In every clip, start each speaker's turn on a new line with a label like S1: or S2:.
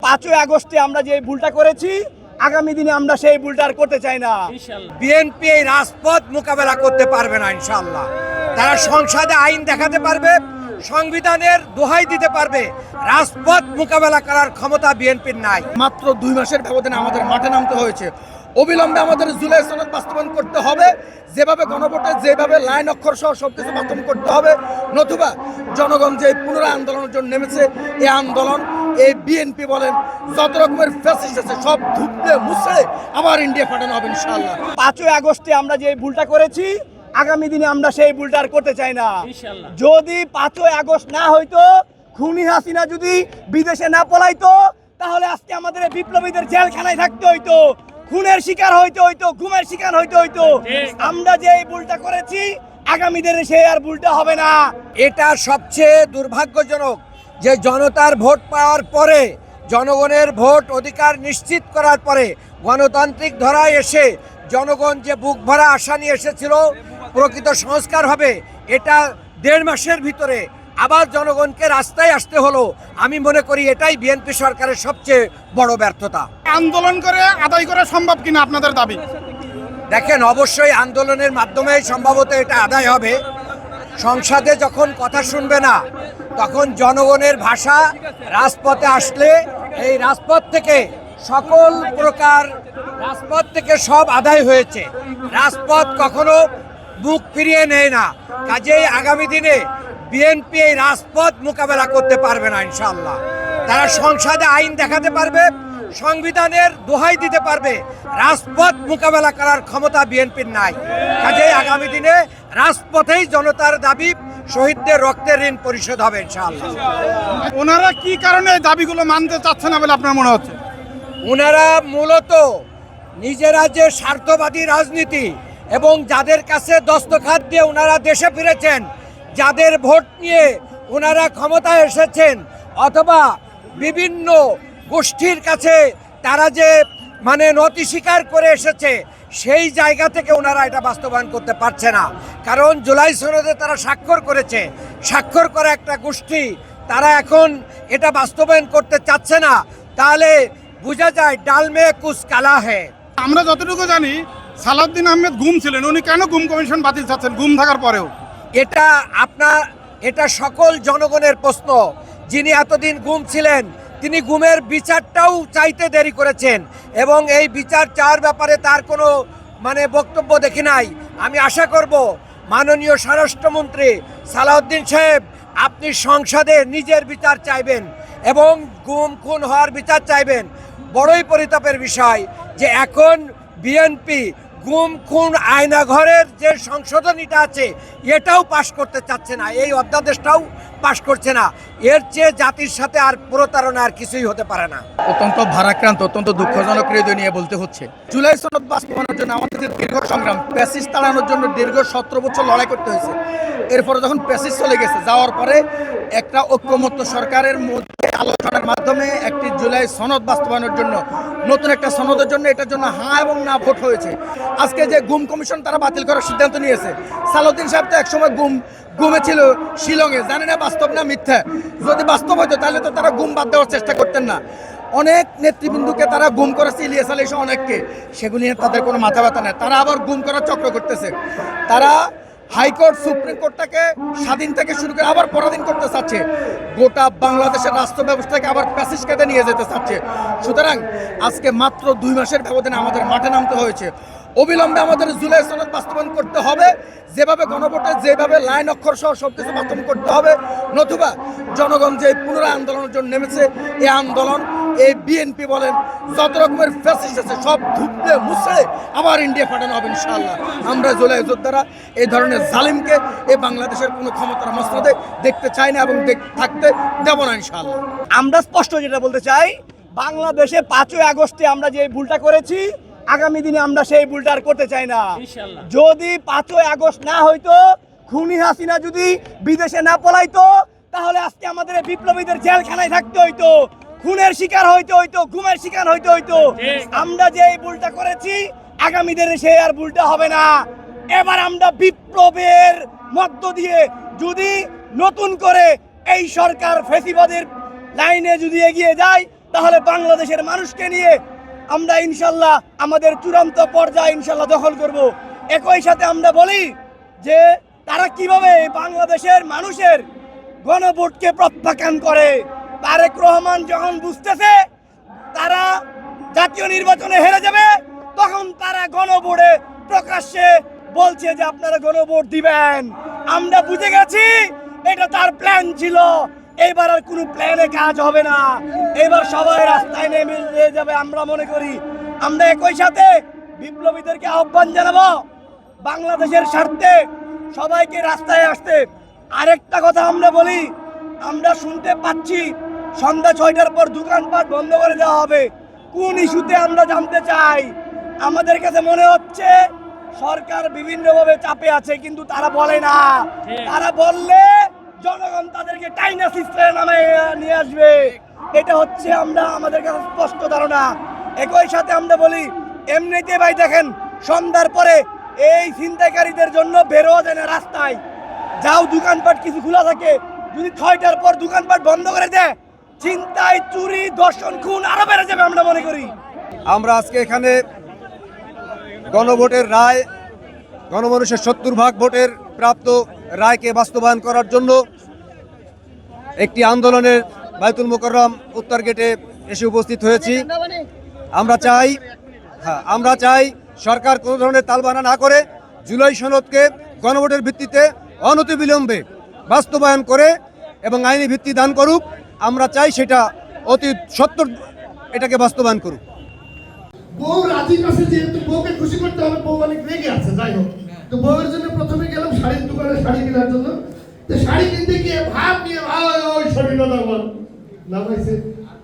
S1: 5ই আগস্টে আমরা যে ভুলটা করেছি আগামী দিনে আমরা সেই ভুলটা আর করতে চাই না।
S2: বিএনপি এই রাজপথ মোকাবেলা করতে পারবে না ইনশাআল্লাহ। তারা সংসদে আইন দেখাতে পারবে, সংবিধানের দোহাই দিতে পারবে, রাজপথ মোকাবেলা করার ক্ষমতা বিএনপির নাই।
S3: মাত্র 2 মাসের ব্যবধানে আমাদের মাঠে নামতে হয়েছে। অবিলম্বে আমাদের জুলাই সনদ বাস্তবায়ন করতে হবে, যেভাবে গণভোটে যেভাবে লাইন অক্ষর সহ সবকিছু বাস্তবায়ন করতে হবে, নতুবা জনগণ যে পুনরায় আন্দোলনের জন্য নেমেছে এই আন্দোলন এই বিএনপি বলেন যত রকমের ফ্যাসিস্ট আছে সব ধুপড়ে মুছড়ে আবার ইন্ডিয়া পাঠানো হবে ইনশাআল্লাহ।
S1: 5ই আগস্টে আমরা যে ভুলটা করেছি আগামী দিনে আমরা সেই ভুলটা আর করতে চাই না। যদি 5ই আগস্ট না হইতো, খুনি হাসিনা যদি বিদেশে না পলাইতো, তাহলে আজকে আমাদের বিপ্লবীদের জেলখানায় থাকতে হইতো, খুনের শিকার হইতে হইতো, গুমের শিকার হইতে হইতো। আমরা যে এই ভুলটা করেছি আগামী দিনে সেই আর ভুলটা হবে না।
S2: এটা সবচেয়ে দুর্ভাগ্যজনক যে জনতার ভোট পাওয়ার পরে, জনগণের ভোট অধিকার নিশ্চিত করার পরে গণতান্ত্রিক ধারায় এসে জনগণ যে বুক ভরা আশা নিয়ে এসেছিল প্রকৃত সংস্কার হবে, এটা 1.5 মাসের ভিতরে আবার জনগণকে রাস্তায় আসতে হলো। আমি মনে করি এটাই বিএনপি সরকারের সবচেয়ে বড় ব্যর্থতা।
S4: আন্দোলন করে আদায় করা সম্ভব কিনা আপনাদের দাবি?
S2: দেখেন, অবশ্যই আন্দোলনের মাধ্যমে সম্ভবত এটা আদায় হবে। সংসদে যখন কথা শুনবে না তখন জনগণের ভাষা রাজপথে আসলে এই রাজপথ থেকে সকল প্রকার রাজপথ থেকে সব আদায় হয়েছে। রাজপথ কখনো মুখ ফিরিয়ে নেয় না। কাজেই আগামী দিনে বিএনপি এই রাজপথ মোকাবেলা করতে পারবে না ইনশাআল্লাহ। তারা সংসদে আইন দেখাতে পারবে, সংবিধানের দোহাই দিতে পারবে, রাজপথ মোকাবেলা করার ক্ষমতা বিএনপির নাই। কাজেই আগামী দিনে রাজপথেই জনতার দাবি, শহীদদের রক্তের ঋণ পরিশোধ হবে ইনশাআল্লাহ।
S4: ওনারা কি কারণে এই দাবিগুলো মানতে চাচ্ছে না বলে আপনার মনে হচ্ছে?
S2: ওনারা মূলত নিজেরা যে স্বার্থবাদী রাজনীতি এবং যাদের কাছে দস্তখত দিয়ে ওনারা দেশে ফিরেছেন, যাদের ভোট নিয়ে ওনারা ক্ষমতায় এসেছেন, অথবা বিভিন্ন গোষ্ঠীর কাছে তারা যে নতি স্বীকার করে এসেছে, সেই জায়গা থেকে ওনারা এটা বাস্তবায়ন করতে পারছে না। কারণ জুলাই সনদে তারা স্বাক্ষর করেছে, স্বাক্ষর করা একটা গোষ্ঠী, তারা এখন এটা বাস্তবায়ন করতে চাচ্ছে না। তাহলে বোঝা যায় ডাল মে কুছ কালা হ্যায়।
S4: আমরা যতটুকু জানি সালাউদ্দিন আহমেদ গুম ছিলেন, উনি কেন গুম কমিশন বাতিল চাচ্ছেন গুম থাকার পরেও?
S2: এটা সকল জনগণের প্রশ্ন। যিনি এতদিন গুম ছিলেন তিনি গুমের বিচারটাও চাইতে দেরি করেছেন এবং এই বিচার চাওয়ার ব্যাপারে তার কোনো বক্তব্য দেখি নাই। আমি আশা করব মাননীয় স্বরাষ্ট্রমন্ত্রী সালাউদ্দিন সাহেব আপনি সংসদে নিজের বিচার চাইবেন এবং গুম খুন হওয়ার বিচার চাইবেন। বড়ই পরিতাপের বিষয় যে এখন বিএনপি গুম খুন আয়নাঘরের যে সংশোধনীটা আছে এটাও পাশ করতে চাচ্ছে না, এই অধ্যাদেশটাও পাশ করছে না। এর চেয়ে জাতির সাথে আর প্রতারণা আর কিছুই হতে পারে না।
S3: অত্যন্ত ভারাক্রান্ত, অত্যন্ত দুঃখজনক হৃদয় নিয়ে বলতে হচ্ছে। জুলাই সনদ বাস্তবায়নের জন্য আমাদের দীর্ঘ সংগ্রাম, প্যাসিস্ট তাড়ানোর জন্য দীর্ঘ 17 বছর লড়াই করতে হয়েছে। এরপরে যখন প্যাসিস্ট চলে গেছে, যাওয়ার পরে একটা ঐক্যমত্য সরকারের মধ্যে আলোচনার মাধ্যমে একটি জুলাই সনদ বাস্তবায়নের জন্য, নতুন একটা সনদের জন্য, এটার জন্য হ্যাঁ এবং না ভোট হয়েছে। আজকে যে গুম কমিশন তারা বাতিল করার সিদ্ধান্ত নিয়েছে, সালাউদ্দিন সাহেব তো একসময় গুমে ছিল শিলংয়ে, জানি না বাস্তব না মিথ্যা। যদি বাস্তব হতো তাহলে তো তারা গুম বাদ দেওয়ার চেষ্টা করতেন না। অনেক নেতৃবৃন্দকে তারা গুম করেছে, ইলিয়াস আলী সহ অনেককে, সেগুলি নিয়ে তাদের কোনো মাথা ব্যথা নেই। তারা আবার গুম করার চক্র করতেছে। তারা হাইকোর্ট, সুপ্রিম কোর্টটাকে স্বাধীন থেকে শুরু করে আবার পরাধীন করতে চাচ্ছে। গোটা বাংলাদেশের রাষ্ট্র ব্যবস্থাকে আবার প্যাসিস কেটে নিয়ে যেতে চাচ্ছে। সুতরাং আজকে মাত্র 2 মাসের ব্যবধানে আমাদের মাঠে নামতে হয়েছে। অবিলম্বে আমাদের জুলাই সনদ বাস্তবায়ন করতে হবে, যেভাবে গণভোটে যেভাবে লাইন অক্ষর সহ সবকিছু বাস্তবায়ন করতে হবে, নতুবা জনগণ যে পুনরায় আন্দোলনের জন্য নেমেছে এই আন্দোলন এই বিএনপি বলেন যত রকমের ফ্যাসিস্ট আছে সব ধুপড়ে মুছড়ে আবার ইন্ডিয়া পাঠানো হবে ইনশাআল্লাহ। আমরা জুলাই যোদ্ধারা এই ধরনের জালিমকে এই বাংলাদেশের কোনো ক্ষমতার মসনদে দেখতে চাই না এবং থাকতে দেব না ইনশাআল্লাহ।
S1: আমরা স্পষ্ট যেটা বলতে চাই, বাংলাদেশে 5ই আগস্টে আমরা যে ভুলটা করেছি আগামী দিনে আমরা সেই ভুলটা আর করতে চাই না। যদি 5ই আগস্ট না হইতো, খুনি হাসিনা যদি বিদেশে না পলাইতো, তাহলে আজকে আমাদের বিপ্লবীদের জেলখানায় থাকতে হইতো, খুনের শিকার হইতে হইতো, গুমের শিকার হইতে হইতো। আমরা যে এই ভুলটা করেছি আগামী দিনে সেই আর ভুলটা হবে না। এবার আমরা বিপ্লবের মধ্য দিয়ে যদি নতুন করে এই সরকার ফ্যাসিবাদের লাইনে যদি এগিয়ে যায়, তাহলে বাংলাদেশের মানুষকে নিয়ে আমরা ইনশাল্লাহ আমাদের চূড়ান্ত পর্যায়ে ইনশাল্লাহ দখল করব। একই সাথে আমরা বলি যে তারা কিভাবে এই বাংলাদেশের মানুষের গণভোটকে প্রত্যাখ্যান করে। তারেক রহমান যখন বুঝতেছে তারা জাতীয় নির্বাচনে হেরে যাবে, তখন তারা গণভোটে প্রকাশ্যে বলছে যে আপনারা গণভোট দিবেন। আমরা বুঝে গেছি এটা তার প্ল্যান ছিল। এইবার আর কোনো প্ল্যানে কাজ হবে না, এবার সবাই রাস্তায় নেমে যাবে। আমরা মনে করি আমরা একই সাথে বিপ্লবীদেরকে আহ্বান জানাবো বাংলাদেশের স্বার্থে সবাইকে রাস্তায় আসতে। আরেকটা কথা আমরা বলি, আমরা শুনতে পাচ্ছি সন্ধ্যা 6টার পর দোকানপাট বন্ধ করে দেওয়া হবে। কোন ইস্যুতে আমরা জানতে চাই? আমাদের কাছে মনে হচ্ছে সরকার বিভিন্নভাবে চাপে আছে, কিন্তু তারা বলে না। তারা বললে জনগণ তাদেরকে টাইনা সিস্টেমে নামে নিয়ে আসবে। এটা হচ্ছে আমাদের কাছে স্পষ্ট ধারণা। একই সাথে আমরা বলি এমনিতে ভাই দেখেন সন্ধ্যার পরে এই ছিনতাইকারীদের জন্য বেরোয়া যায় না রাস্তায়। যাও দোকানপাট কিছু খোলা থাকে, যদি 6টার পর দোকানপাট বন্ধ করে দেয় ছিনতাই, চুরি, ধর্ষণ, খুন আরো বেড়ে যাবে আমরা মনে করি।
S2: আমরা আজকে এখানে গণভোটের রায়, গণমানুষের 70% ভোটের প্রাপ্ত রায়কে বাস্তবায়ন করার জন্য একটি আন্দোলনের বায়তুল মোকাররম উত্তর গেটে এসে উপস্থিত হয়েছি। আমরা চাই সরকার কোনো ধরনের তালবাহানা না করে জুলাই সনদকে গণভোটের ভিত্তিতে অনতিবিলম্বে বাস্তবায়ন করে এবং আইনি ভিত্তি দান করুক। আমরা চাই সেটা অতি সত্বর এটাকে বাস্তবায়ন করুক।
S5: বউ রাজির কাছে যেহেতু বউকে খুশি করতে হবে, বউ অনেক রেগে আছে। যাই হোক, তো বউয়ের জন্য প্রথমে গেলাম শাড়ির দোকানে শাড়ি কেনার জন্য। তো শাড়ি কিনতে গিয়ে ভাব নিয়ে ওই শাড়িটা দাম নামাইছে,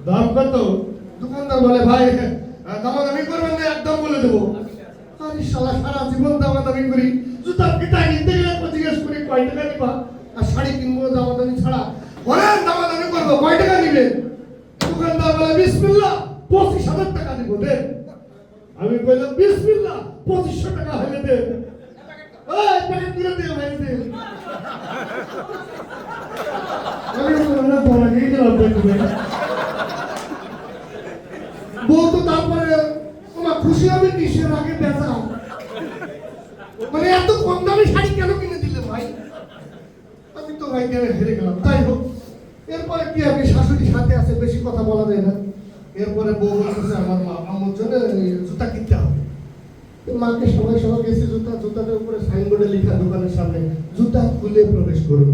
S5: দাম কত? দোকানদার বলে ভাই দামাদামি করবেন না, একদম বলে দেবো। আরে শালা সারা জীবন দামাদামি করি, জুতা পিতা কিনতে গেলে জিজ্ঞেস করি কয় টাকা নিবা, আর শাড়ি কিনবো দামাদামি ছাড়া। বলে দামাদামি করবো, কয় টাকা নিবে? দোকানদার বলে বিসমিল্লাহ 25,000 টাকা দিব দে। আমি বললাম বিসমিল্লাহ 2500 টাকা হলে দে। ওই টাকা দিয়ে দে ভাই দে। আমি বললাম বলা গিয়ে গেলাম বলতে। বউ তো তারপরে তোমার খুশি হবে কিসের আগে বেচা, মানে এত কম দামে শাড়ি কেন কিনে দিলে ভাই? আমি তো ভাই হেরে গেলাম। তাই হোক, এরপরে কি হবে, শাশুড়ি সাথে আছে, বেশি কথা বলা যায় না। এরপরে বউ বলতেছে আমার মা আমার জন্য জুতা কিনতে হবে। মাকে সবাই গেছি জুতাটার উপরে সাইনবোর্ডে লেখা দোকানের সামনে, জুতা খুলে প্রবেশ করুন।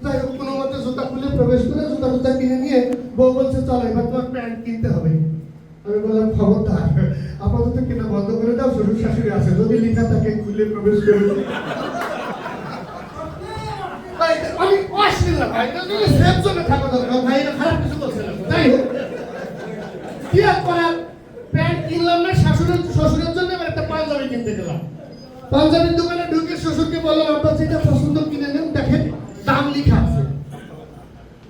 S5: যাই হোক, কোনো মতে জুতা খুলে প্রবেশ করে জুতা কিনে নিয়ে বউ বলছে চলো এবার তোমার প্যান্ট কিনতে হবে। আমি বললাম খবরদার, আপাতত কিনা বন্ধ করে দাও, শ্বশুর শাশুড়ি আছে, যদি লেখা থাকে খুলে প্রবেশ করুন। আমি অশ্লীল না ভাই, সেফ জোনে থাকা দরকার ভাই, এটা খারাপ কিছু বলছে না। যাই হোক, কি আর করার, প্যান্ট কিনলাম না শ্বশুরের জন্য, এবার একটা পাঞ্জাবি কিনতে গেলাম। পাঞ্জাবির দোকানে ঢুকে শ্বশুরকে বললাম আপনার যেটা পছন্দ কিনে নেন, দেখেন দাম লেখা আছে।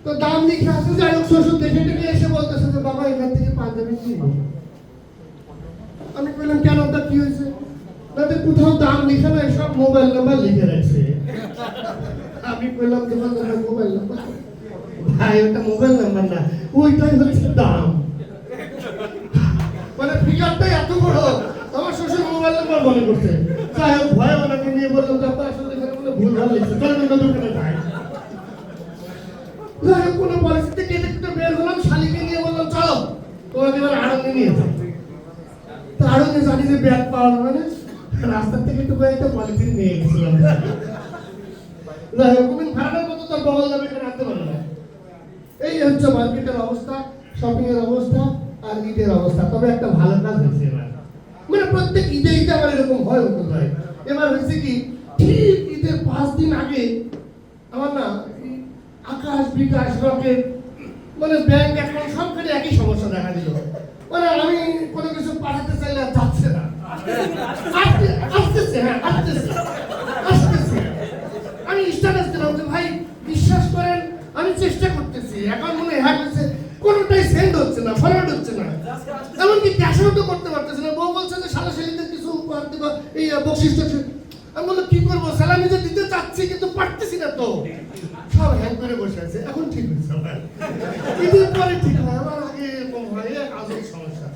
S5: তো দাম লেখা আছে, যাই হোক শ্বশুর দেখে এসে বলতেছে যে বাবা এখান থেকে পাঞ্জাবি কিনবো। আমি বললাম কেন, ওটা কি হয়েছে? তাদের কোথাও দাম লেখা নাই, সব মোবাইল নাম্বার লিখে রাখছে। আমি বললাম দোকানদার মোবাইল নাম্বার, ভাই ওটা মোবাইল নাম্বার না, ওইটাই হচ্ছে দাম। মানে ফিগারটাই এত বড়, আমার শ্বশুর মোবাইল নাম্বার মনে করছে। যাই হোক, ভয় ওনাকে নিয়ে বললাম যে আপনার আসলে এখানে বলে ভুল ভাল লিখছে, চলেন অন্য দোকানে যাই। যাই হোক, কোনো পরিস্থিতি কেটে কেটে বের হলাম, শালিকে নিয়ে বললাম চলো তোমাকে এবার আড়ঙ্গে নিয়ে যাই। তো আড়ঙ্গে জানি যে ব্যাগ পাওয়া মানে রাস্তার থেকে একটু কয়েকটা পলিথিন নিয়ে গেছিলাম। যাই হোক, তুমি ভাড়ার মতো তোর বগল দামে এখানে আনতে পারো না। এই হচ্ছে মার্কেটের অবস্থা, শপিং এর অবস্থা আর ঈদের অবস্থা। তবে একটা ভালো কাজ হয়েছে এবার, মানে প্রত্যেক ঈদে আমার এরকম হয় হতো ভাই। এবার হয়েছে কি, ঠিক ঈদের 5 দিন আগে আমার না আকাশ বিকাশ রকেট মানে ব্যাংক অ্যাকাউন্ট সবখানে একই সমস্যা দেখা দিল। মানে আমি কোনো কিছু পাঠাতে চাইলে যাচ্ছে না, আসতেছে। আমি স্ট্যাটাস দিলাম যে ভাই বিশ্বাস করেন আমি চেষ্টা করতেছি, এখন মনে হ্যাক হচ্ছে, কোনোটাই সেন্ড হচ্ছে না, ফরওয়ার্ড হচ্ছে না, এমনকি ক্যাশও তো করতে পারতেছে না। বউ বলছে যে শালাশালিদের কিছু উপহার দেবো, এই বকশিস। আমি বললাম কি করবো, স্যালামি যে দিতে চাচ্ছি কিন্তু পারতেছি না, তো সব হ্যাং করে বসে আছে। এখন ঠিক হয়েছে, ঈদের পরে ঠিক হয়, আমার আগে সমস্যা